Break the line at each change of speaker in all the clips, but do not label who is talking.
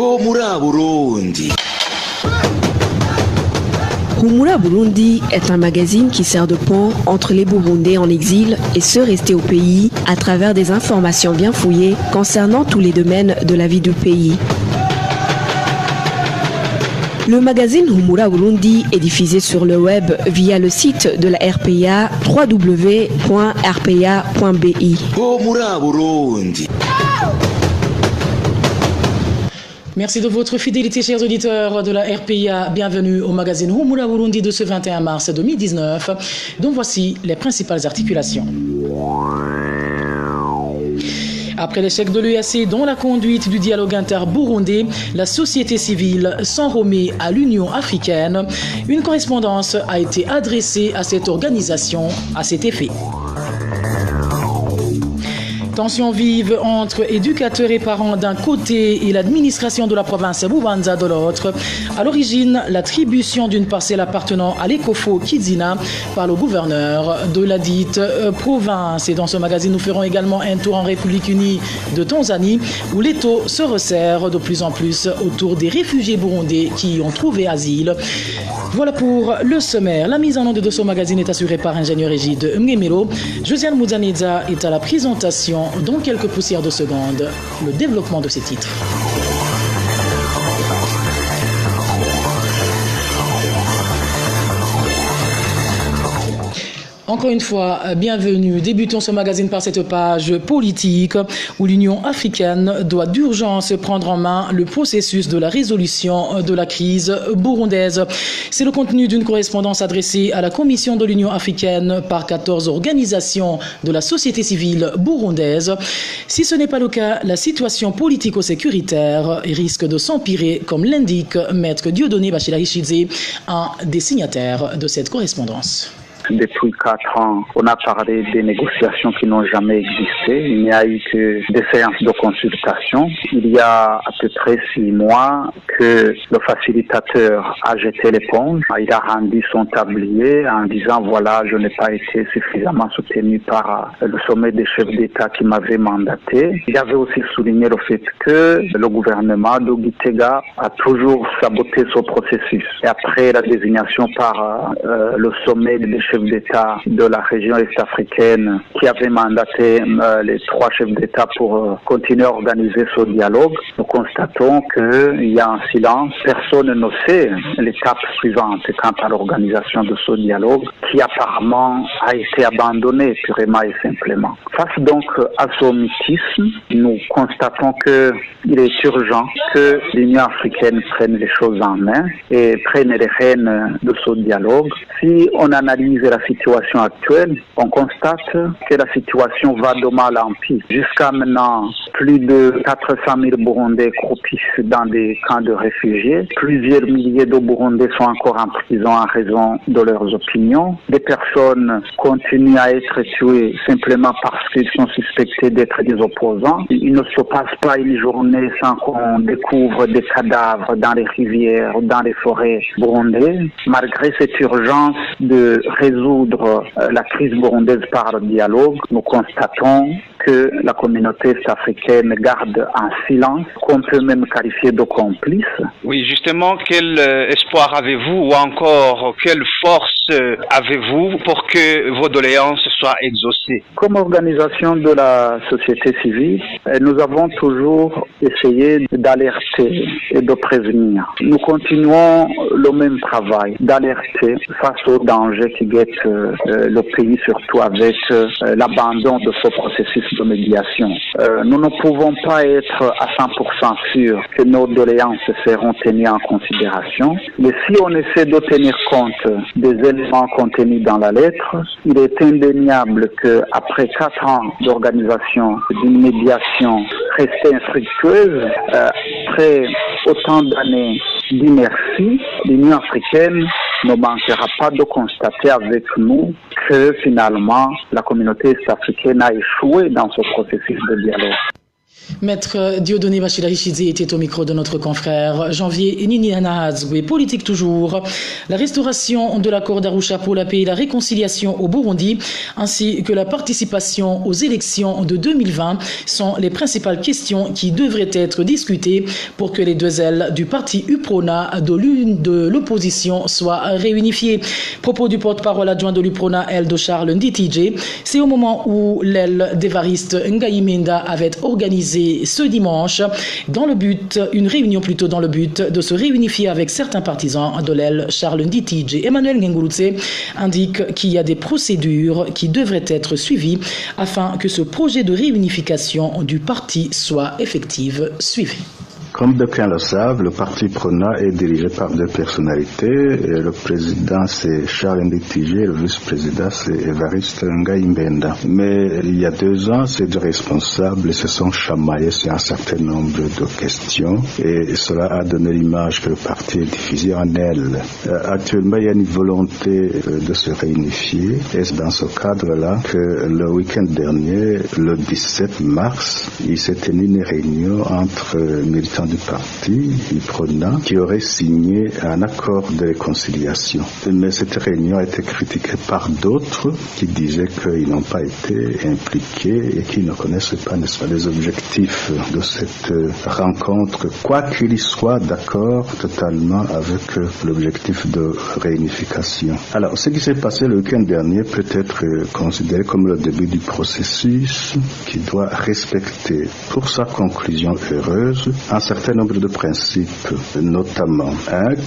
Humura Burundi.
Humura Burundi est un magazine qui sert de pont entre les Burundais en exil et ceux restés au pays à travers des informations bien fouillées concernant tous les domaines de la vie du pays. Le magazine Humura Burundi est diffusé sur le web via le site de la RPA www.rpa.bi.
Humura Burundi.
Merci de votre fidélité, chers auditeurs de la RPA. Bienvenue au magazine Humura Burundi de ce 21 mars 2019, dont voici les principales articulations. Après l'échec de l'EAC dans la conduite du dialogue inter-burundais, la société civile s'en remet à l'Union africaine. Une correspondance a été adressée à cette organisation à cet effet. Tensions vives entre éducateurs et parents d'un côté et l'administration de la province Bubanza de l'autre. À l'origine, l'attribution d'une parcelle appartenant à l'Ecofo Kizina par le gouverneur de la dite province. Et dans ce magazine, nous ferons également un tour en République unie de Tanzanie, où l'étau se resserre de plus en plus autour des réfugiés burundais qui y ont trouvé asile. Voilà pour le sommaire. La mise en onde de ce magazine est assurée par ingénieur Égide Mgemelo. Josiane Mouzanedza est à la présentation. Dans quelques poussières de secondes, le développement de ces titres. Encore une fois, bienvenue. Débutons ce magazine par cette page politique où l'Union africaine doit d'urgence prendre en main le processus de la résolution de la crise burundaise. C'est le contenu d'une correspondance adressée à la Commission de l'Union africaine par 14 organisations de la société civile burundaise. Si ce n'est pas le cas, la situation politico-sécuritaire risque de s'empirer, comme l'indique Maître Dieudonné Bachila-Richidze, un des signataires de cette correspondance.
Depuis 4 ans, on a parlé des négociations qui n'ont jamais existé. Il n'y a eu que des séances de consultation. Il y a à peu près 6 mois que le facilitateur a jeté l'éponge. Il a rendu son tablier en disant voilà, je n'ai pas été suffisamment soutenu par le sommet des chefs d'État qui m'avait mandaté. Il avait aussi souligné le fait que le gouvernement de Gitega a toujours saboté ce processus. Et après la désignation par le sommet des chefs d'État de la région est-africaine qui avait mandaté les 3 chefs d'État pour continuer à organiser ce dialogue, nous constatons qu'il y a un silence. Personne ne sait l'étape suivante quant à l'organisation de ce dialogue qui apparemment a été abandonné purement et simplement. Face donc à ce mutisme, nous constatons qu'il est urgent que l'Union africaine prenne les choses en main et prenne les rênes de ce dialogue. Si on analyse la situation actuelle, on constate que la situation va de mal en pire. Jusqu'à maintenant, plus de 400 000 Burundais croupissent dans des camps de réfugiés. Plusieurs milliers de Burundais sont encore en prison en raison de leurs opinions. Des personnes continuent à être tuées simplement parce qu'ils sont suspectés d'être des opposants. Il ne se passe pas une journée sans qu'on découvre des cadavres dans les rivières, dans les forêts burundaises. Malgré cette urgence de résoudre la crise burundaise par le dialogue, nous constatons que la communauté est-africaine garde un silence qu'on peut même qualifier de complice.
Oui, justement, quel espoir avez-vous ou encore quelle force avez-vous pour que vos doléances soient exaucées?
Comme organisation de la société civile, nous avons toujours essayé d'alerter et de prévenir. Nous continuons le même travail, d'alerter face aux dangers qui guettent le pays, surtout avec l'abandon de ce processus de médiation. Nous ne pouvons pas être à 100% sûrs que nos doléances seront tenues en considération, mais si on essaie de tenir compte des éléments contenus dans la lettre, il est indéniable qu'après 4 ans d'organisation d'une médiation restée infructueuse, après autant d'années d'inertie, l'Union africaine ne manquera pas de constater avec nous que finalement la communauté est-africaine a échoué dans ce processus de dialogue.
Maître Dieudonné Bachila-Richidze était au micro de notre confrère Janvier Nini Anahazwe. Politique toujours. La restauration de l'accord d'Arusha pour la paix et la réconciliation au Burundi, ainsi que la participation aux élections de 2020 sont les principales questions qui devraient être discutées pour que les deux ailes du parti UPRONA de l'opposition soient réunifiées. Propos du porte-parole adjoint de l'UPRONA, Eldo Charles Nditije. C'est au moment où l'aile d'Évariste Ngayimenda avait organisé ce dimanche une réunion dans le but de se réunifier avec certains partisans de l'aile Charles Nditije. Emmanuel Ngengurutse indique qu'il y a des procédures qui devraient être suivies afin que ce projet de réunification du parti soit effectif suivi.
Comme d'aucuns le savent, le parti UPRONA est dirigé par deux personnalités. Et le président, c'est Charles Nditije, et le vice-président, c'est Évariste Ngayimenda. Mais il y a 2 ans, ces deux responsables se sont chamaillés sur un certain nombre de questions. Et cela a donné l'image que le parti est divisé en ailes. Actuellement, il y a une volonté de se réunifier. Et c'est dans ce cadre-là que le week-end dernier, le 17 mars, il s'est tenu une réunion entre militants du parti UPRONA qui aurait signé un accord de réconciliation. Mais cette réunion a été critiquée par d'autres qui disaient qu'ils n'ont pas été impliqués et qui ne connaissent pas, n'est-ce pas, les objectifs de cette rencontre, quoi qu'il y soit d'accord totalement avec l'objectif de réunification. Alors, ce qui s'est passé le week-end dernier peut être considéré comme le début du processus qui doit respecter, pour sa conclusion heureuse, un certain nombre de principes, notamment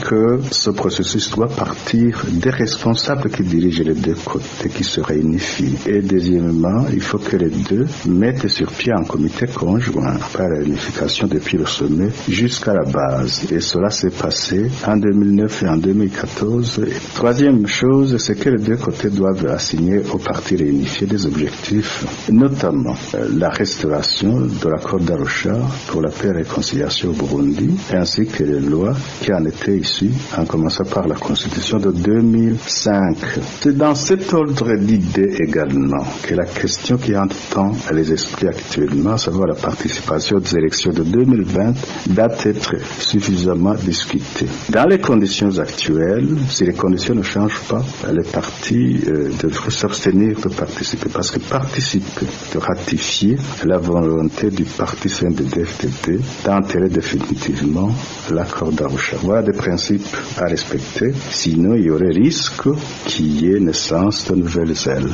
que ce processus doit partir des responsables qui dirigent les deux côtés, qui se réunifient. Et deuxièmement, il faut que les deux mettent sur pied un comité conjoint par la réunification depuis le sommet jusqu'à la base. Et cela s'est passé en 2009 et en 2014. Et troisième chose, c'est que les deux côtés doivent assigner au parti réunifié des objectifs, notamment la restauration de l'accord d'Arusha pour la paix et la réconciliation au Burundi, ainsi que les lois qui en étaient issues, en commençant par la Constitution de 2005. C'est dans cet ordre d'idées également que la question qui hante tant les esprits actuellement, à savoir la participation aux élections de 2020, doit être suffisamment discutée. Dans les conditions actuelles, si les conditions ne changent pas, les partis devraient s'abstenir de participer, parce que participer, de ratifier la volonté du parti CNDD-FDD d'enterrer définitivement l'accord d'Arusha. Voilà des principes à respecter, sinon il y aurait risque qu'il y ait naissance de nouvelles ailes.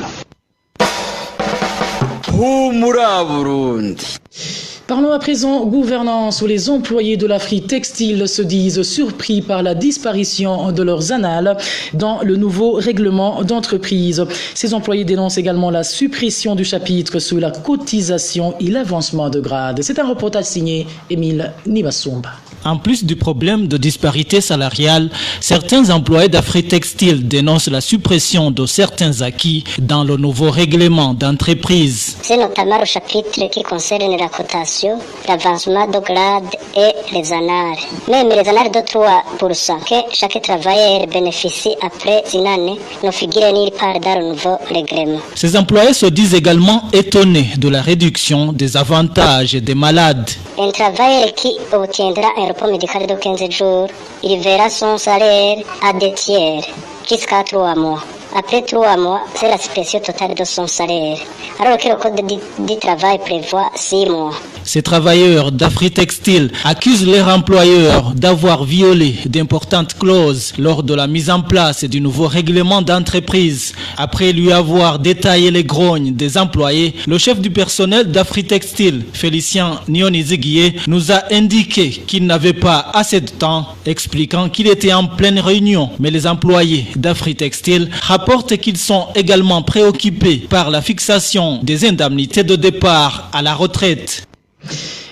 Parlons à présent gouvernance où les employés de l'Afrique Textile se disent surpris par la disparition de leurs annales dans le nouveau règlement d'entreprise. Ces employés dénoncent également la suppression du chapitre sur la cotisation et l'avancement de grade. C'est un reportage signé Émile Nibasumba.
En plus du problème de disparité salariale, certains employés d'Afrique Textile dénoncent la suppression de certains acquis dans le nouveau règlement d'entreprise.
C'est notamment le chapitre qui concerne la cotation, l'avancement de grade et les annales. Même les annales de 3% que chaque travailleur bénéficie après une année ne figurent nulle part dans le nouveau règlement.
Ces employés se disent également étonnés de la réduction des avantages des malades.
Un travailleur qui obtiendra un repos médical de 15 jours, il verra son salaire à 2 tiers jusqu'à 3 mois. Après 3 mois, c'est la suppression totale de son salaire, alors que le code du travail prévoit 6 mois.
Ces travailleurs d'Afrique Textile accusent leur employeur d'avoir violé d'importantes clauses lors de la mise en place du nouveau règlement d'entreprise. Après lui avoir détaillé les grognes des employés, le chef du personnel d'Afrique Textile, Félicien Nyoniziguié, nous a indiqué qu'il n'avait pas assez de temps, expliquant qu'il était en pleine réunion. Mais les employés d'Afrique Textile rapportent qu'ils sont également préoccupés par la fixation des indemnités de départ à la retraite.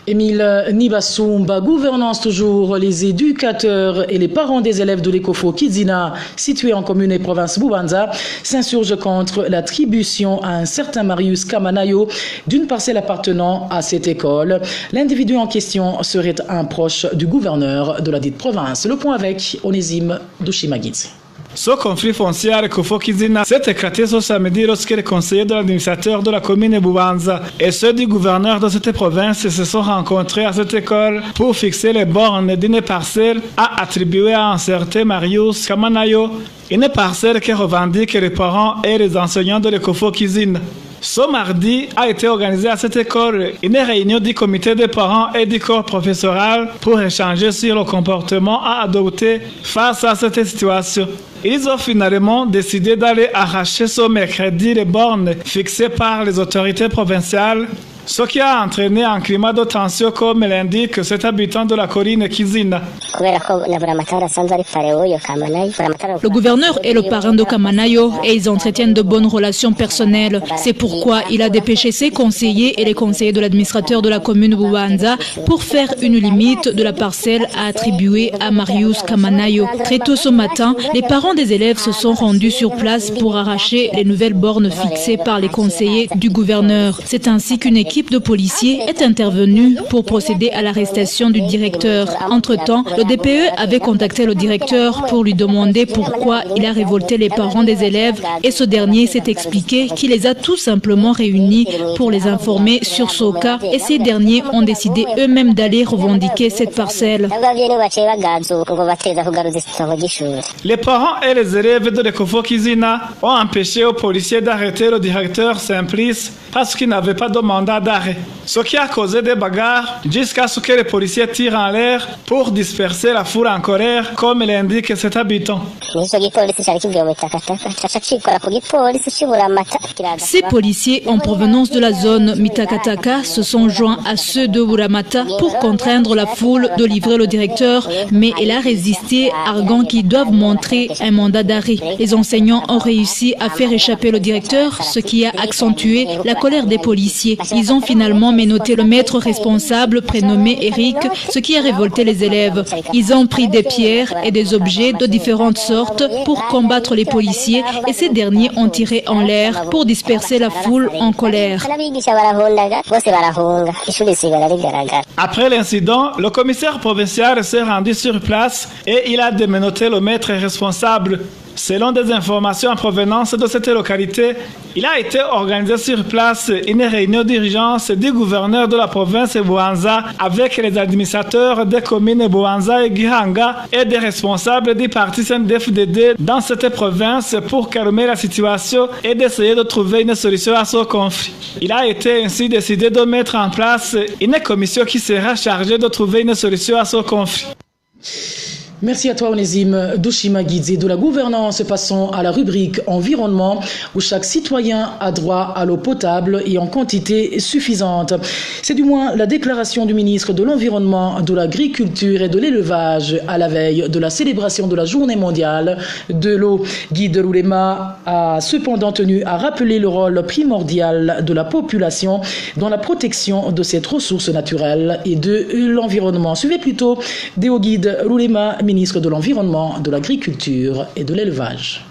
Émile Nibasumba, gouvernance toujours, les éducateurs et les parents des élèves de l'Ecofo Kizina, situés en commune et province Bubanza, s'insurgent contre l'attribution à un certain Marius Kamanayo d'une parcelle appartenant à cette école. L'individu en question serait un proche du gouverneur de la dite province. Le point avec Onésime Dushimagidze.
Ce conflit foncier à Lekofo Kizina s'est éclaté ce samedi lorsque les conseillers de l'administrateur de la commune Bubanza et ceux du gouverneur de cette province se sont rencontrés à cette école pour fixer les bornes d'une parcelle à attribuer à un certain Marius Kamanayo, une parcelle que revendiquent les parents et les enseignants de Lekofo Kizina. Ce mardi a été organisée à cette école une réunion du comité des parents et du corps professoral pour échanger sur le comportement à adopter face à cette situation. Ils ont finalement décidé d'aller arracher ce mercredi les bornes fixées par les autorités provinciales, ce qui a entraîné un climat de tension comme l'indique cet habitant de la colline Kizina.
Le gouverneur est le parrain de Kamanayo et ils entretiennent de bonnes relations personnelles. C'est pourquoi il a dépêché ses conseillers et les conseillers de l'administrateur de la commune Bubanza pour faire une limite de la parcelle à attribuer à Marius Kamanayo. Très tôt ce matin, les parents des élèves se sont rendus sur place pour arracher les nouvelles bornes fixées par les conseillers du gouverneur. C'est ainsi qu'une équipe de policiers est intervenue pour procéder à l'arrestation du directeur. Entre-temps, le DPE avait contacté le directeur pour lui demander pourquoi il a révolté les parents des élèves et ce dernier s'est expliqué qu'il les a tout simplement réunis pour les informer sur ce cas et ces derniers ont décidé eux-mêmes d'aller revendiquer cette parcelle.
Les parents et les élèves de Lekofo Kizina ont empêché aux policiers d'arrêter le directeur Simplice parce qu'il n'avait pas de mandat d'arrêt. Ce qui a causé des bagarres jusqu'à ce que les policiers tirent en l'air pour disperser la foule en colère, comme l'indique cet habitant.
Ces policiers en provenance de la zone Mitakataka se sont joints à ceux de Buramata pour contraindre la foule de livrer le directeur, mais elle a résisté, arguant qu'ils doivent montrer un mandat d'arrêt. Les enseignants ont réussi à faire échapper le directeur, ce qui a accentué la colère des policiers. Ils ont finalement menotté le maître responsable prénommé Eric, ce qui a révolté les élèves. Ils ont pris des pierres et des objets de différentes sortes pour combattre les policiers et ces derniers ont tiré en l'air pour disperser la foule en colère.
Après l'incident, le commissaire provincial s'est rendu sur place et il a démenotté le maître responsable. Selon des informations en provenance de cette localité, il a été organisé sur place une réunion d'urgence du gouverneur de la province Bubanza avec les administrateurs des communes Bubanza et Gihanga et des responsables du parti CNDD-FDD dans cette province pour calmer la situation et d'essayer de trouver une solution à ce conflit. Il a été ainsi décidé de mettre en place une commission qui sera chargée de trouver une solution à ce conflit.
Merci à toi Onésime Douchima Guidze de la gouvernance. Passons à la rubrique environnement où chaque citoyen a droit à l'eau potable et en quantité suffisante. C'est du moins la déclaration du ministre de l'Environnement, de l'Agriculture et de l'Élevage à la veille de la célébration de la Journée mondiale de l'eau. Guy de Loulema a cependant tenu à rappeler le rôle primordial de la population dans la protection de cette ressource naturelle et de l'environnement. Suivez plutôt Déo Guy de Loulema, ministre de l'Environnement, de l'Agriculture et de l'Élevage.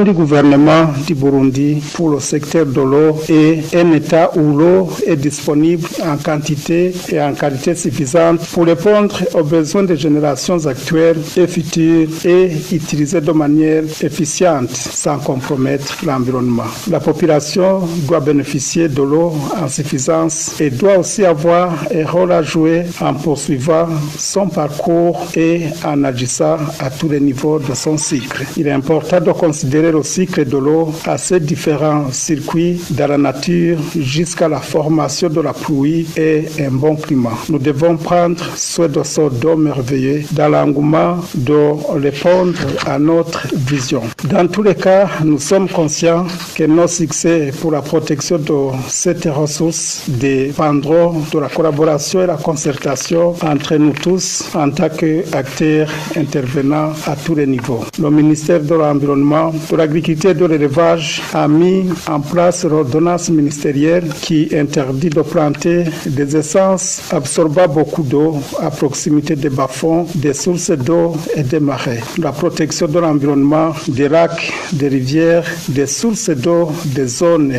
Du gouvernement du Burundi pour le secteur de l'eau est un état où l'eau est disponible en quantité et en qualité suffisante pour répondre aux besoins des générations actuelles et futures et utiliser de manière efficiente sans compromettre l'environnement. La population doit bénéficier de l'eau en suffisance et doit aussi avoir un rôle à jouer en poursuivant son parcours et en agissant à tous les niveaux de son cycle. Il est important de considérer le cycle de l'eau à ces différents circuits dans la nature jusqu'à la formation de la pluie et un bon climat. Nous devons prendre soin de ce don merveilleux dans l'engouement de répondre à notre vision. Dans tous les cas, nous sommes conscients que nos succès pour la protection de cette ressource dépendront de la collaboration et la concertation entre nous tous en tant qu'acteurs intervenant à tous les niveaux. Le ministère de l'Environnement, de l'Agriculture et de l'Élevage a mis en place l'ordonnance ministérielle qui interdit de planter des essences absorbant beaucoup d'eau à proximité des bas-fonds, des sources d'eau et des marais. La protection de l'environnement, des lacs, des rivières, des sources d'eau, des zones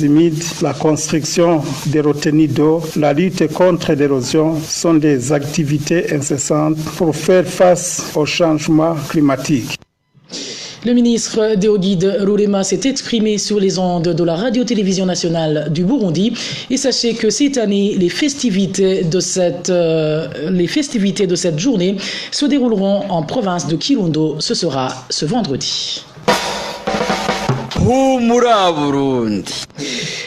humides, la construction des retenues d'eau, la lutte contre l'érosion sont des activités incessantes pour faire face au changement climatique.
Le ministre Deogide Rurema s'est exprimé sur les ondes de la radio-télévision nationale du Burundi. Et sachez que cette année, les festivités de cette journée se dérouleront en province de Kirundo. Ce sera ce vendredi.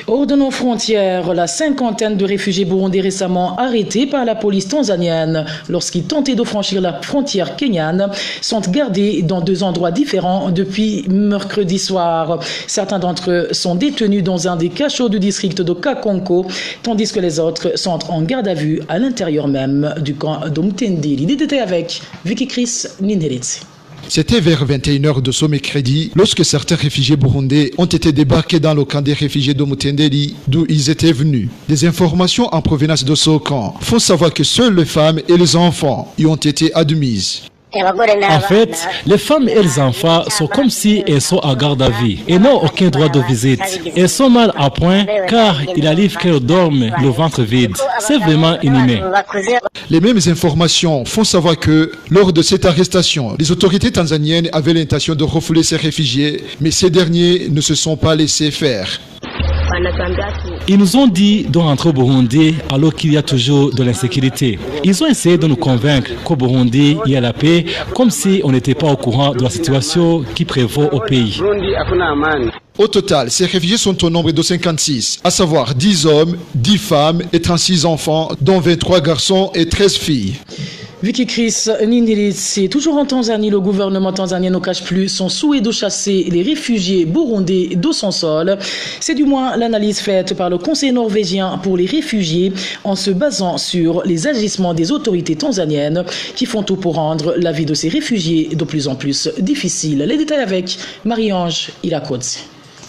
Hors de nos frontières, la cinquantaine de réfugiés burundais récemment arrêtés par la police tanzanienne lorsqu'ils tentaient de franchir la frontière kenyane sont gardés dans 2 endroits différents depuis mercredi soir. Certains d'entre eux sont détenus dans un des cachots du district de Kakonko, tandis que les autres sont en garde à vue à l'intérieur même du camp d'Omtendeli. Des détails avec Vicky Chris Ninheritzi.
C'était vers 21h de ce mercredi lorsque certains réfugiés burundais ont été débarqués dans le camp des réfugiés de Mutendeli d'où ils étaient venus. Des informations en provenance de ce camp font savoir que seules les femmes et les enfants y ont été admises.
En fait, les femmes et les enfants sont comme si elles sont à garde à vue et n'ont aucun droit de visite. Elles sont mal à point car il arrive qu'elles dorment le ventre vide. C'est vraiment inhumain.
Les mêmes informations font savoir que lors de cette arrestation, les autorités tanzaniennes avaient l'intention de refouler ces réfugiés, mais ces derniers ne se sont pas laissés faire.
Ils nous ont dit de rentrer au Burundi alors qu'il y a toujours de l'insécurité. Ils ont essayé de nous convaincre qu'au Burundi, il y a la paix, comme si on n'était pas au courant de la situation qui prévaut au pays.
Au total, ces réfugiés sont au nombre de 56, à savoir 10 hommes, 10 femmes et 36 enfants, dont 23 garçons et 13 filles.
Vicky Chris Nindiritsi, toujours en Tanzanie, le gouvernement tanzanien ne cache plus son souhait de chasser les réfugiés burundais de son sol. C'est du moins l'analyse faite par le Conseil norvégien pour les réfugiés en se basant sur les agissements des autorités tanzaniennes qui font tout pour rendre la vie de ces réfugiés de plus en plus difficile. Les détails avec Marie-Ange Ilakodzi.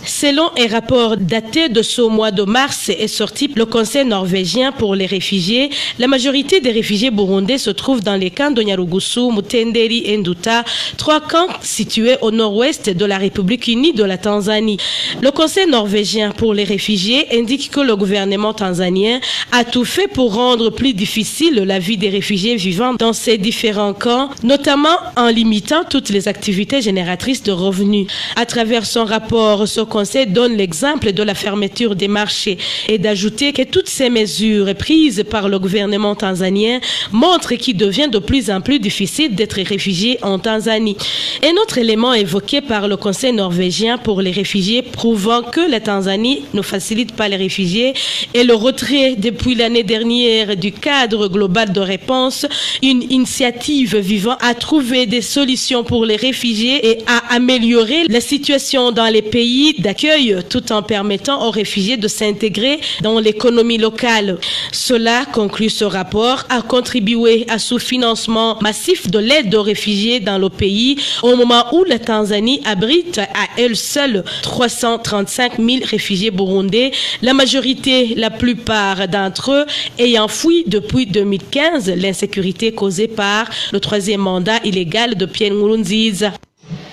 Selon un rapport daté de ce mois de mars est sorti le Conseil norvégien pour les réfugiés, la majorité des réfugiés burundais se trouvent dans les camps de Nyarugusu, Mutendeli et Nduta, 3 camps situés au nord-ouest de la République unie de la Tanzanie. Le Conseil norvégien pour les réfugiés indique que le gouvernement tanzanien a tout fait pour rendre plus difficile la vie des réfugiés vivant dans ces différents camps, notamment en limitant toutes les activités génératrices de revenus. À travers son rapport, ce Conseil donne l'exemple de la fermeture des marchés et d'ajouter que toutes ces mesures prises par le gouvernement tanzanien montrent qu'il devient de plus en plus difficile d'être réfugié en Tanzanie. Un autre élément évoqué par le Conseil norvégien pour les réfugiés prouvant que la Tanzanie ne facilite pas les réfugiés est le retrait depuis l'année dernière du cadre global de réponse, une initiative visant à trouver des solutions pour les réfugiés et à améliorer la situation dans les pays d'accueil tout en permettant aux réfugiés de s'intégrer dans l'économie locale. Cela, conclut ce rapport, a contribué à sous-financement massif de l'aide aux réfugiés dans le pays au moment où la Tanzanie abrite à elle seule 335 000 réfugiés burundais, la majorité, la plupart d'entre eux ayant fui depuis 2015 l'insécurité causée par le 3e mandat illégal de Pierre Nkurunziza.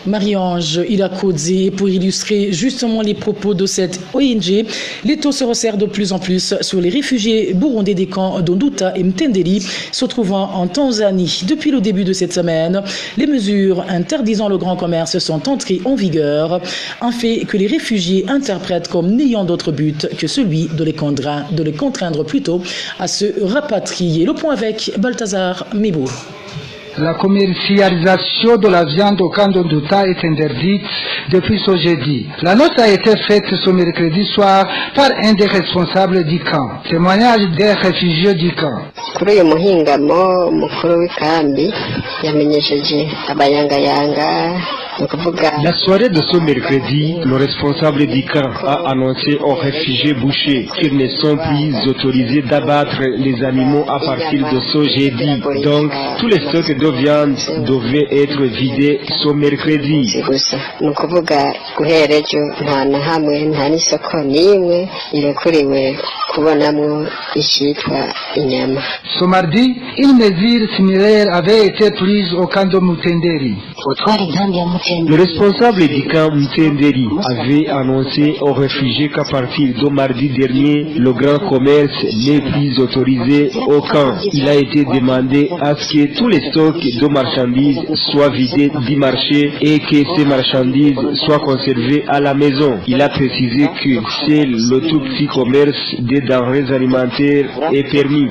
Marie-Ange Ilakodzi, pour illustrer justement les propos de cette ONG, les taux se resserrent de plus en plus sur les réfugiés burundais des camps d'Onduta et Mtendeli se trouvant en Tanzanie. Depuis le début de cette semaine, les mesures interdisant le grand commerce sont entrées en vigueur, un fait que les réfugiés interprètent comme n'ayant d'autre but que celui de les contraindre plutôt à se rapatrier. Le point avec Balthazar Mibour.
La commercialisation de la viande au camp d'Onduta est interdite depuis ce jeudi. L'annonce a été faite ce mercredi soir par un des responsables du camp. Témoignage des réfugiés du camp.
Kuri uyu muhingamo mukuru w'ikambi yamenyesheje abayangayanga.
La soirée de ce mercredi, le responsable du camp a annoncé aux réfugiés bouchers qu'ils ne sont plus autorisés d'abattre les animaux à partir de ce jeudi. Donc, tous les stocks de viande devaient être vidés ce mercredi.
Ce mardi, une mesure similaire avait été prise au camp de Mutendeli.
Le responsable du camp Mtenderi avait annoncé aux réfugiés qu'à partir de mardi dernier, le grand commerce n'est plus autorisé au camp. Il a été demandé à ce que tous les stocks de marchandises soient vidés du marché et que ces marchandises soient conservées à la maison. Il a précisé que seul le tout petit commerce des denrées alimentaires est permis.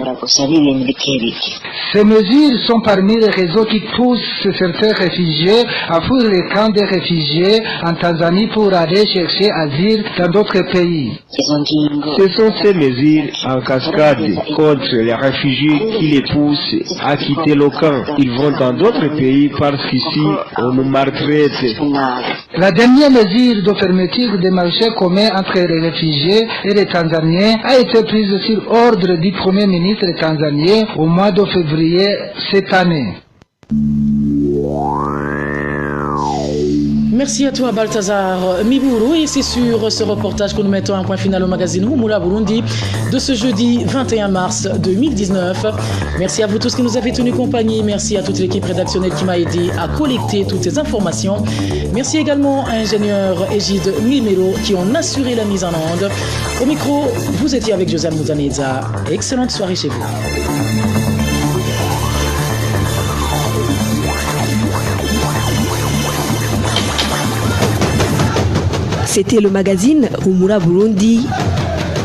Ces mesures sont parmi les réseaux qui poussent certains réfugiés à fuir les camps des réfugiés en Tanzanie pour aller chercher asile dans d'autres pays.
Ce sont ces mesures en cascade contre les réfugiés qui les poussent à quitter le camp. Ils vont dans d'autres pays parce qu'ici on nous maltraite.
La dernière mesure de fermeture des marchés communs entre les réfugiés et les Tanzaniens a été prise sur ordre du Premier ministre tanzanien au mois de février cette année.
Merci à toi Balthazar Miburu, et c'est sur ce reportage que nous mettons un point final au magazine Humura Burundi de ce jeudi 21 mars 2019. Merci à vous tous qui nous avez tenu compagnie, merci à toute l'équipe rédactionnelle qui m'a aidé à collecter toutes ces informations. Merci également à l'ingénieur Égide Mimero qui ont assuré la mise en onde. Au micro, vous étiez avec Joseph Mouzaneza. Excellente soirée chez vous.
C'était le magazine Humura Burundi.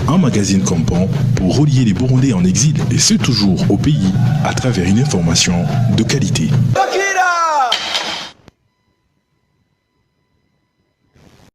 Un magazine comptant pour relier les Burundais en exil et ceux toujours au pays à travers une information de qualité.